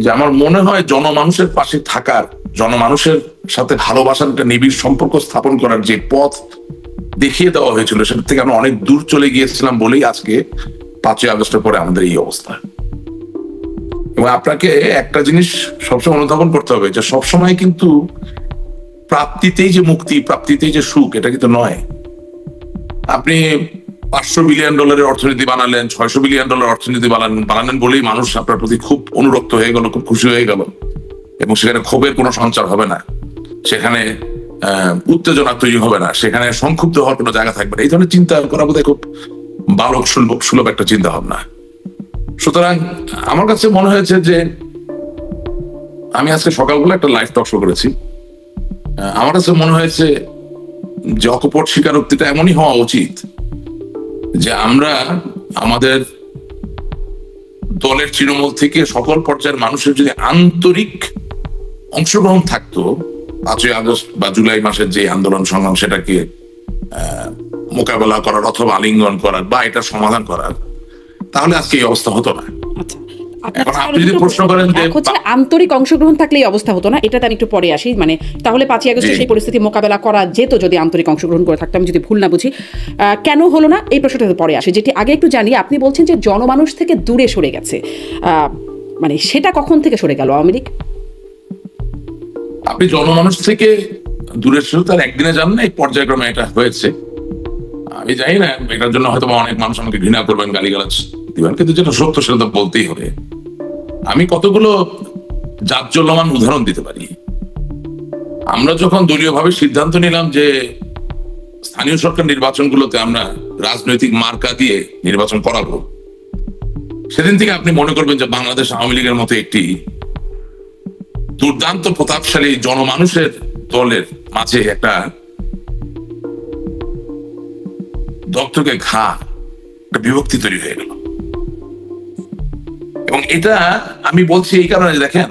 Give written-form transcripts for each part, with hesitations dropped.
যে আমার মনে হয় জনমানুষের পাশে থাকার, জনমানুষের সাথে ভালোবাসার একটা নিবিড় সম্পর্ক স্থাপন করার যে পথ দেখিয়ে দেওয়া হয়েছিল, সেটা থেকে আমরা অনেক দূর চলে গিয়েছিলাম বলেই আজকে 5ই আগস্টের পরে আমাদের এই অবস্থা। এবং আপনাকে একটা জিনিস সবসময় অনুধাবন করতে হবে, যে সবসময় কিন্তু প্রাপ্তিতেই যে মুক্তি, প্রাপ্তিতেই যে সুখ, এটা কিন্তু নয়। আপনি $500 বিলিয়ন অর্থনীতি বানালেন, $600 বিলিয়ন অর্থনীতি বানালেন বলেই মানুষ আপনার প্রতি খুব অনুরক্ত হয়ে গেল, খুব খুশি হয়ে গেল, এবং সেখানে ক্ষোভের কোনো সঞ্চার হবে না, সেখানে উত্তেজনা তৈরি হবে না, সেখানে সংক্ষুব্ধ হওয়ার কোনো জায়গা থাকবে না। এই ধরনের চিন্তা করা বোধহয় খুব বালক সুলভ একটা চিন্তা ভাবনা। সুতরাং আমার কাছে মনে হয়েছে যে আমি আজকে সকালবেলা একটা লাইভ টক শো করেছি, আমার কাছে মনে হয়েছে যে অকপট স্বীকারোক্তিটা এমনই হওয়া উচিত যে আমরা আমাদের দলের তৃণমূল থেকে সকল পর্যায়ের মানুষের যদি আন্তরিক অংশগ্রহণ থাকতো 5ই আগস্ট বা জুলাই মাসের যে আন্দোলন সংগ্রাম, সেটাকে মোকাবেলা করার অথবা আলিঙ্গন করার বা এটা সমাধান করার, তাহলে আজকে এই অবস্থা হতো না। এখন আপনি যদি প্রশ্ন করেন যে আন্তরিক অংশগ্রহণ থাকলে এই অবস্থা হতো না, এটাতে আমি একটু পরে আসি। মানে তাহলে 5ই আগস্টে সেই পরিস্থিতি মোকাবেলা করা যেত যদি আন্তরিক অংশগ্রহণ করে থাকতো, আমি যদি ভুল না বুঝি। কেন হলো না এই প্রশ্নটাতে পরে আসে। যেটি আগে একটু জানি, আপনি বলছেন যে জনমানুষ থেকে দূরে সরে গেছে, মানে সেটা কখন থেকে সরে গেল আওয়ামী লীগ? আপনি জনমানুষ থেকে দূরে সরে তার একদিনে যান না, এই পর্যায়ক্রমে এটা হয়েছে। আমি জানি না, এটার জন্য হয়তো অনেক মানুষ আমাকে ঘৃণা করবেন, গালিগালাজ দিবেন, কিন্তু যেটা সত্য সেটা তো বলতেই হবে। আমি কতগুলো জাজ্জল্যমান উদাহরণ দিতে পারি। আমরা যখন দলীয়ভাবে সিদ্ধান্ত নিলাম যে স্থানীয় সরকার নির্বাচনগুলোতে আমরা রাজনৈতিক মার্কা দিয়ে নির্বাচন করাবো, সেদিন থেকে আপনি মনে করবেন যে বাংলাদেশ আওয়ামী লীগের মতো একটি দুর্দান্ত প্রতাপশালী জনমানুষের দলের মাঝে একটা দপ্তরকে ঘা, একটা বিভক্তি তৈরি হয়ে গেল। এবং এটা আমি বলছি এই কারণে, দেখেন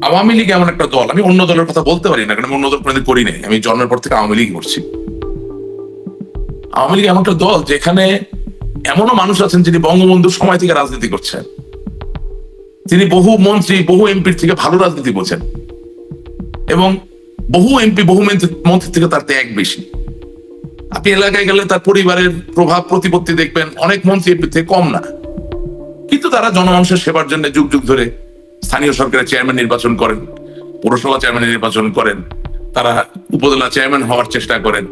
আওয়ামী লীগ এমন একটা দল, আমি অন্য দলের কথা বলতে পারি না, কারণ আমি অন্য দল কোনোদিন করি নাই, আমি জন্মের পর থেকে আওয়ামী লীগ করছি। আওয়ামী লীগ এমন একটা দল যেখানে এমনও মানুষ আছেন যিনি বঙ্গবন্ধুর সময় থেকে রাজনীতি করছেন, তিনি বহু মন্ত্রী বহু এমপির থেকে ভালো রাজনীতি করছেন, এবং বহু এমপি বহু মন্ত্রী থেকে তার ত্যাগ বেশি। আপনি এলাকায় গেলে তার পরিবারের প্রভাব প্রতিপত্তি দেখবেন অনেক মন্ত্রী এমপি থেকে কম না, কিন্তু তারা জনমানুষের সেবার জন্য যুগ যুগ ধরে স্থানীয় সরকারের চেয়ারম্যান নির্বাচন করেন, পৌরসভা চেয়ারম্যান নির্বাচন করেন, তারা উপজেলা চেয়ারম্যান হওয়ার চেষ্টা করেন,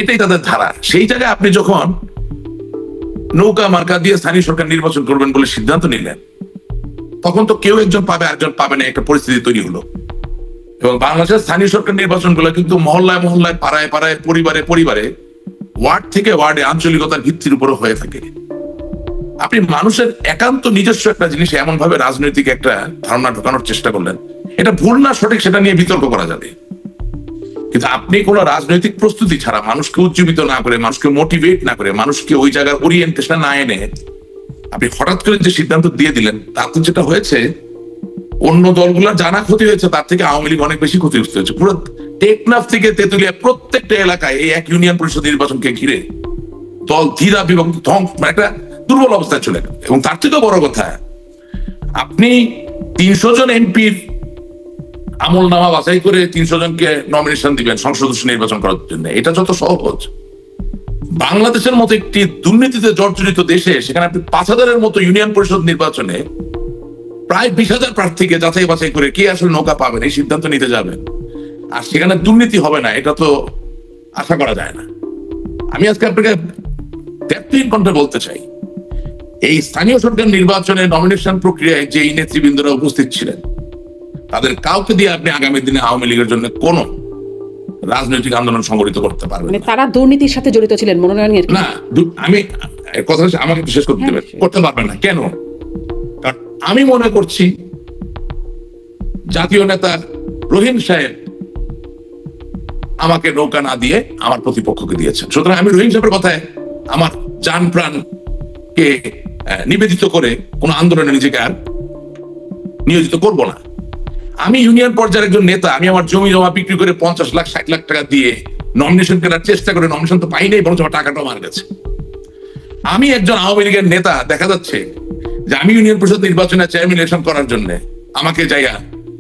এটাই তাদের ধারা। সেই জায়গায় আপনি যখন নৌকা মার্কা দিয়ে স্থানীয় সরকার নির্বাচন করবেন বলে সিদ্ধান্ত নিলেন, তখন তো কেউ একজন পাবে আরেকজন পাবে না, একটা পরিস্থিতি তৈরি হলো। এবং বাংলাদেশের স্থানীয় সরকার নির্বাচনগুলো কিন্তু মহল্লায় মহল্লায়, পাড়ায় পাড়ায়, পরিবারে পরিবারে, ওয়ার্ড থেকে ওয়ার্ডে আঞ্চলিকতার ভিত্তির উপর হয়ে থাকে। আপনি মানুষের একান্ত নিজস্ব একটা জিনিস এমন ভাবে রাজনৈতিক একটা ধারণা ঢোকানোর চেষ্টা করলেন, এটা ভুল না সঠিক সেটা নিয়ে বিতর্ক করা যাবে, কিন্তু আপনি কোনো রাজনৈতিক প্রস্তুতি ছাড়া, মানুষকে উজ্জীবিত না করে, মানুষকে মোটিভেট না করে, মানুষকে ওই জায়গার ওরিয়েন্টেশন না এনে আপনি হঠাৎ করে যে সিদ্ধান্ত দিয়ে দিলেন, তাতে যেটা হয়েছে অন্য দলগুলোর জানা ক্ষতি হয়েছে, তার থেকে আওয়ামী লীগ অনেক বেশি ক্ষতিগ্রস্ত হয়েছে। পুরো টেকনাফ থেকে তেতুলিয়া প্রত্যেকটা এলাকায় এই এক ইউনিয়ন পরিষদ নির্বাচনকে ঘিরে দল ধীরা বিভক্ত, একটা দুর্বল অবস্থায় চলে গেল। এবং তার থেকেও বড় কথা, আপনি 300 জন এমপির আমল নামা বাছাই করে 300 জনকে নমিনেশন দিবেন সংসদ সদস্য নির্বাচন করার জন্য, এটা যত সহজ, বাংলাদেশের মতো একটি দুর্নীতিতে জর্জরিত দেশে সেখানে আপনি 5000-এর মতো ইউনিয়ন পরিষদ নির্বাচনে প্রায় 20,000 প্রার্থীকে যাচাই বাছাই করে কে আসলে নৌকা পাবেন এই সিদ্ধান্ত নিতে যাবেন, আর সেখানে দুর্নীতি হবে না, এটা তো আশা করা যায় না। আমি আজকে আপনাকে ব্যক্তিহীন কণ্ঠে বলতে চাই, এই স্থানীয় সরকার নির্বাচনে নমিনেশন প্রক্রিয়ায় যে নেতৃবৃন্দরা উপস্থিত ছিলেন, তাদের কাউকে দিয়ে আপনি আগামী দিনে আওয়ামী লীগের জন্য কোন রাজনৈতিক আন্দোলন সংগঠিত করতে পারবেন না। তারা দুর্নীতির সাথে জড়িত ছিলেন মনোনয়নের না, আমি কথা আমাকে একটু শেষ করতে দেবেন, করতে পারবেন না কেন? কারণ আমি মনে করছি জাতীয় নেতা রহিম সাহেব আমাকে নৌকা না দিয়ে আমার প্রতিপক্ষকে দিয়েছেন, সুতরাং আমি রহিম সাহেবের কথায় আমার জান প্রাণ কে নিবেদিত করে কোন আন্দোলনে নিজেকে আর নিয়োজিত করব না। আমি ইউনিয়ন পর্যায়ের একজন নেতা, আমি আমার জমি জমা বিক্রি করে 50 লাখ 60 লাখ টাকা দিয়ে নমিনেশন করার চেষ্টা করে নমিনেশন তো পাই নাই, বরং আমার টাকাটাও মার গেছে। আমি একজন আওয়ামী লীগের নেতা, দেখা যাচ্ছে যে আমি ইউনিয়ন পরিষদ নির্বাচনে চেয়ারম্যান ইলেকশন করার জন্য আমাকে যাইয়া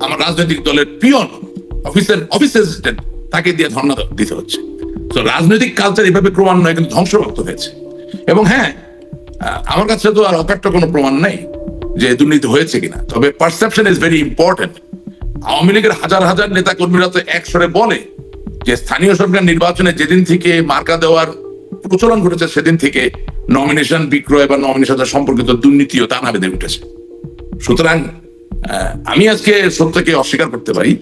আমার রাজনৈতিক দলের পিয়ন অফিস অ্যাসিস্ট্যান্ট তাকে দিয়ে ধর্ণা দিতে হচ্ছে। তো রাজনৈতিক কালচার এভাবে ক্রমান্বয়ে কিন্তু ধ্বংসপ্রাপ্ত হয়েছে। এবং হ্যাঁ, আমার কাছে তো আর অকাট্য কোনো প্রমাণ নাই যে দুর্নীতি হয়েছে কিনা, তবে perception is very important. Awami লীগের হাজার হাজার নেতা কর্মীরা তো একসরে বলে যে স্থানীয় সরকার নির্বাচনে যেদিন থেকে মার্কা দেওয়ার প্রচলন ঘটেছে সেদিন থেকে নমিনেশন বিক্রয় বা নমিনেশন সম্পর্কিত দুর্নীতিও তা না বেঁধে উঠেছে। সুতরাং আমি আজকে সত্যকে অস্বীকার করতে পারি।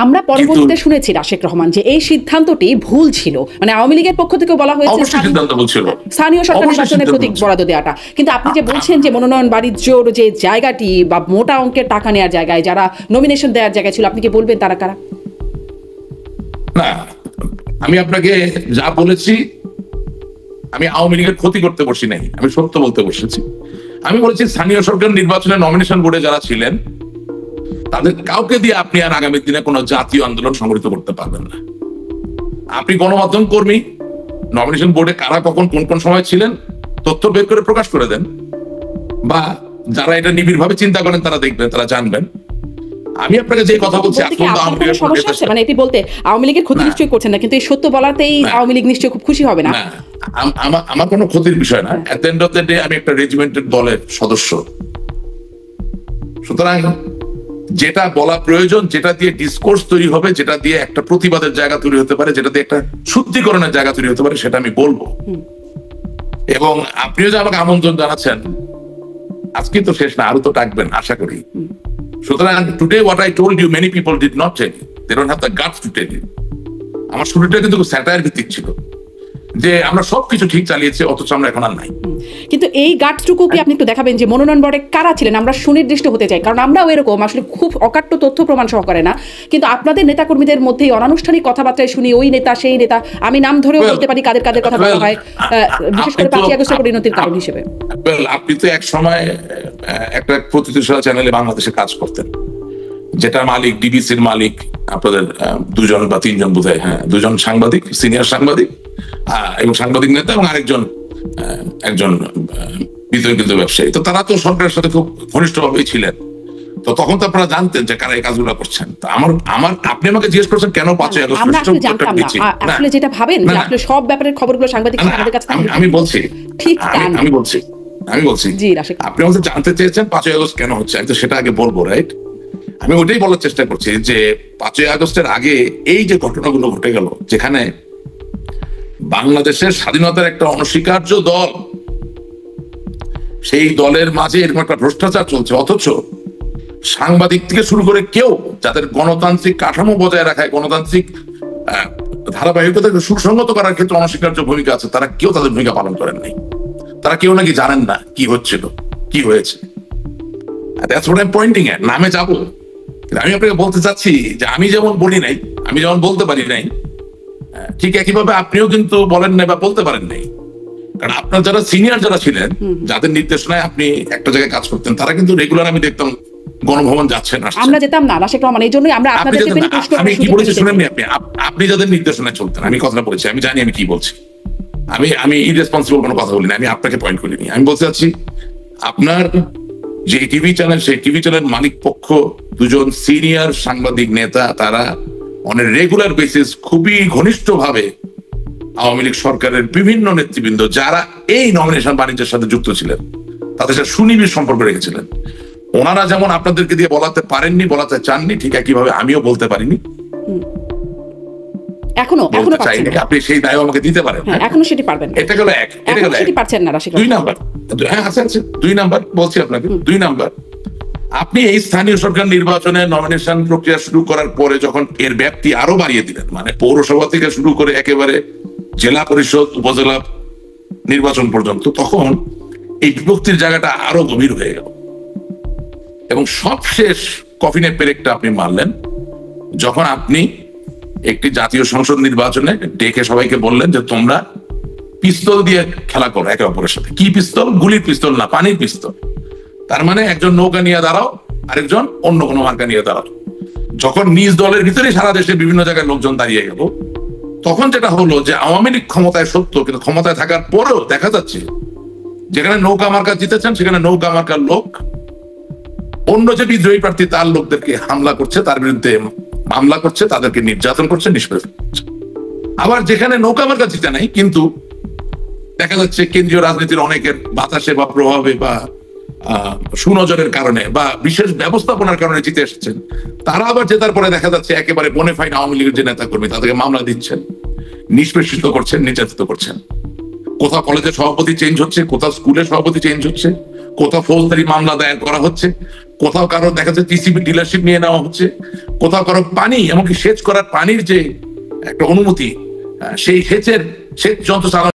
আমরা পরবর্তীতে শুনেছি রাশেক রহমান যে এই সিদ্ধান্তটি ভুল ছিল, মানে আওয়ামী লীগের পক্ষ থেকে বলা হয়েছে স্থানীয় সরকার নির্বাচনের প্রতীক বরাদ্দ দেওয়াটা। কিন্তু আপনি যে বলছেন যে মনোনয়ন বাণিজ্যর যে জায়গাটি বা মোটা অঙ্কের টাকা নেওয়ার জায়গায় যারা নমিনেশন দেওয়ার জায়গায় ছিল, আপনি কি বলবেন তারা কারা? না, আমি আপনাকে যা বলেছি, আমি আওয়ামী লীগের ক্ষতি করতে বসি নাই, আমি সত্য বলতে বসেছি। আমি বলেছি স্থানীয় সরকার নির্বাচনে নমিনেশন বোর্ডে যারা ছিলেন তাদের কাউকে দিয়ে আপনি আর আগামী দিনে কোনো জাতীয় আন্দোলন সংগঠিত করতে পারবেন না। আপনি গণমাধ্যম কর্মী, নমিনেশন বোর্ডে কারা কখন কোন কোন সময় ছিলেন তথ্য বের করে প্রকাশ করে দেন, বা যারা এটা নিবিড়ভাবে চিন্তা করেন তারা দেখবেন, তারা জানবেন। আমি আপনাকে যে কথা বলছি, সমস্যা আছে মানে এটি বলতে আওয়ামী লীগের ক্ষতি নিশ্চয়ই করছেন না, কিন্তু এই সত্য বলাতেই আওয়ামী লীগ নিশ্চয়ই খুব খুশি হবে না। আমার কোনো ক্ষতির বিষয় না। At the end of the day আমি একটা রেজিমেন্টের দলের সদস্য। সুতরাং যেটা বলা প্রয়োজন, যেটা দিয়ে ডিসকোর্স তৈরি হবে, যেটা দিয়ে একটা প্রতিবাদের জায়গা তৈরি হতে পারে, যেটা দিয়ে একটা শুদ্ধিকরণের জায়গা তৈরি হতে পারে, সেটা আমি বলবো। এবং আপনিও যে আমাকে আমন্ত্রণ জানাচ্ছেন, আজকে তো শেষ না, আরো তো ডাকবেন আশা করি। সুতরাং today what I told you many people did not tell you, they don't have the guts to tell you. আমার শুরুটা কিন্তু স্যাটায়ার ভিত্তিক ছিল যে আমরা সবকিছু ঠিক চালিয়েছি, অথচ আমরা এখন আর নাই। কিন্তু এই গাটসটুকু কি আপনি একটু দেখাবেন যে মনোনয়ন বোর্ডে কারা ছিলেন? আমরা সুনির্দিষ্ট হতে চাই, কারণ আমরাও এরকম আসলে খুব অকাট্য তথ্য প্রমাণ সহকারে না, কিন্তু আপনাদের নেতাকর্মীদের মধ্যে অনানুষ্ঠানিক কথাবার্তায় শুনি ওই নেতা সেই নেতা, আমি নাম ধরেও বলতে পারি কাদের কাদের কথা বলা হয়, বিশেষ করে 5 আগস্টের পরিণতির কারণ হিসেবে। আপনি তো এক সময় একটা প্রতিষ্ঠান চ্যানেলে বাংলাদেশে কাজ করতেন, যেটা মালিক ডিবিসির মালিক আপনাদের 2জন বা 3জন বোধহয়, হ্যাঁ 2জন সাংবাদিক, সিনিয়র সাংবাদিক এবং সাংবাদিক নেতা, এবং আরেকজন একজন বিতর্কিত ব্যবসায়ী। তো তারা তো সরকারের সাথে খুব ঘনিষ্ঠভাবেই ছিলেন। তো তখন তো আপনারা জানতেন যে কারা এই কাজগুলো করছেন। তো আপনি আমাকে জিজ্ঞেস করছেন কেন 5 আগস্ট, আমরা আসলে জানতাম না। আসলে যেটা ভাবেন যে আসলে সব ব্যাপারের খবরগুলো সাংবাদিক আমাদের কাছে আমি বলছি ঠিক আমি বলছি জি রাশেক, আপনি আমাকে জানতে চেয়েছেন 5 আগস্ট কেন হচ্ছে, আমি তো সেটা আগে বলবো, রাইট? আমি ওইটাই বলার চেষ্টা করছি যে 5 আগস্টের আগে এই যে ঘটনাগুলো ঘটে গেল, যেখানে বাংলাদেশের স্বাধীনতার একটা অনস্বীকার্য দল, সেই দলের মাঝে এরকম একটা ভ্রষ্টাচার চলছে, অথচ সাংবাদিক থেকে শুরু করে কেউ যাদের গণতান্ত্রিক কাঠামো বজায় রাখায়, গণতান্ত্রিক ধারাবাহিকতাকে সুসংগত করার ক্ষেত্রে অনস্বীকার্য ভূমিকা আছে, তারা কেউ তাদের ভূমিকা পালন করেন নাই। তারা কেউ নাকি জানেন না কি হচ্ছিল, কি হয়েছে। That's what I'm pointing at. নামে যাবো, আমি আপনাকে বলতে চাচ্ছি যে আমি যেমন বলি নাই, আমি যেমন বলতে পারি নাই, ঠিক একইভাবে আপনিও কিন্তু বলেন নাই বা বলতে পারেন নাই। কারণ আপনার যারা সিনিয়র যারা ছিলেন, যাদের নির্দেশনায় আপনি একটা জায়গায় কাজ করতেন, তারা কিন্তু রেগুলার আমি দেখতাম গণভবন যাচ্ছেন, আমরা যেতাম না রাশেক রহমান। এই জন্যই আমরা আপনাদেরকে বেশি প্রশ্ন আমি কি বলেছি শুনেননি আপনি যাদের নির্দেশনায় চলতেন, আমি কথাটা বলেছি, আমি জানি আমি কি বলছি। আমি ইরেসপন্সিবল কোনো কথা বলিনি, আমি আপনাকে পয়েন্ট করিনি। আমি বলতে চাচ্ছি আপনার যে টিভি চ্যানেল, সেই টিভি চ্যানেল মালিক পক্ষ 2জন সিনিয়র সাংবাদিক নেতা, তারা অন রেগুলার বেসিস খুবই ঘনিষ্ঠভাবে আওয়ামী লীগ সরকারের বিভিন্ন নেতৃবৃন্দ যারা এই নমিনেশন বাণিজ্যের সাথে যুক্ত ছিলেন, তাদের সাথে সুনিবিড় সম্পর্ক রেখেছিলেন। ওনারা যেমন আপনাদেরকে দিয়ে বলাতে পারেননি, বলাতে চাননি, ঠিক একইভাবে আমিও বলতে পারিনি, এখনো চাইনি। আপনি সেই দায় আমাকে দিতে পারেন, এখনো সেটি পারবেন না। এটা গেল এক, এটা গেল সেটি পারছেন না রাশেক। 2 নাম্বার, হ্যাঁ আছে 2 নাম্বার বলছি আপনাকে। 2 নাম্বার, আপনি এই স্থানীয় সরকার নির্বাচনে নমিনেশন প্রক্রিয়া শুরু করার পরে যখন এর ব্যাপ্তি আরো বাড়িয়ে দিলেন, মানে পৌরসভা থেকে শুরু করে একেবারে জেলা পরিষদ, উপজেলা নির্বাচন পর্যন্ত, তখন এই বিভক্তির জায়গাটা আরো গভীর হয়ে গেল। এবং সবশেষ কফিনে পেরেকটা আপনি মারলেন যখন আপনি একটি জাতীয় সংসদ নির্বাচনে ডেকে সবাইকে বললেন যে তোমরা পিস্তল দিয়ে খেলা করো একে অপরের সাথে। কি পিস্তল? গুলির পিস্তল না, পানির পিস্তল। তার মানে একজন নৌকা নিয়ে দাঁড়াও, আরেকজন অন্য কোনো মার্কা নিয়ে দাঁড়াও। যখন নিজ দলের ভিতরে সারা দেশে বিভিন্ন জায়গায় লোকজন দাঁড়িয়ে গেল, তখন যেটা হলো যে আওয়ামী লীগ ক্ষমতায় সত্য, কিন্তু ক্ষমতায় থাকার পরেও দেখা যাচ্ছে যেখানে নৌকা মার্কা জিতেছেন সেখানে নৌকা মার্কার লোক অন্য যে বিদ্রোহী প্রার্থী তার লোকদেরকে হামলা করছে, তার বিরুদ্ধে মামলা করছে, তাদেরকে নির্যাতন করছে, নিষ্পেষণ করছে। আবার যেখানে নৌকা মার্কা জিতে নাই কিন্তু দেখা যাচ্ছে কেন্দ্রীয় রাজনীতির অনেকের বাতাসে বা প্রভাবে বা সুনজরের কারণে বা বিশেষ ব্যবস্থাপনার কারণে জিতে এসেছেন, তারা আবার জেতার পরে দেখা যাচ্ছে একেবারে বোনেফাইড আওয়ামী লীগের যে নেতা কর্মী তাদেরকে মামলা দিচ্ছেন, নিষ্পেষিত করছেন, নির্যাতিত করছেন। কোথাও কলেজের সভাপতি চেঞ্জ হচ্ছে, কোথাও স্কুলের সভাপতি চেঞ্জ হচ্ছে, কোথাও ফৌজদারি মামলা দায়ের করা হচ্ছে, কোথাও কারো দেখা যাচ্ছে টিসিবি ডিলারশিপ নিয়ে নেওয়া হচ্ছে, কোথাও কারো পানি এমনকি সেচ করার পানির যে একটা অনুমতি, সেই সেচ যন্ত্র চালানো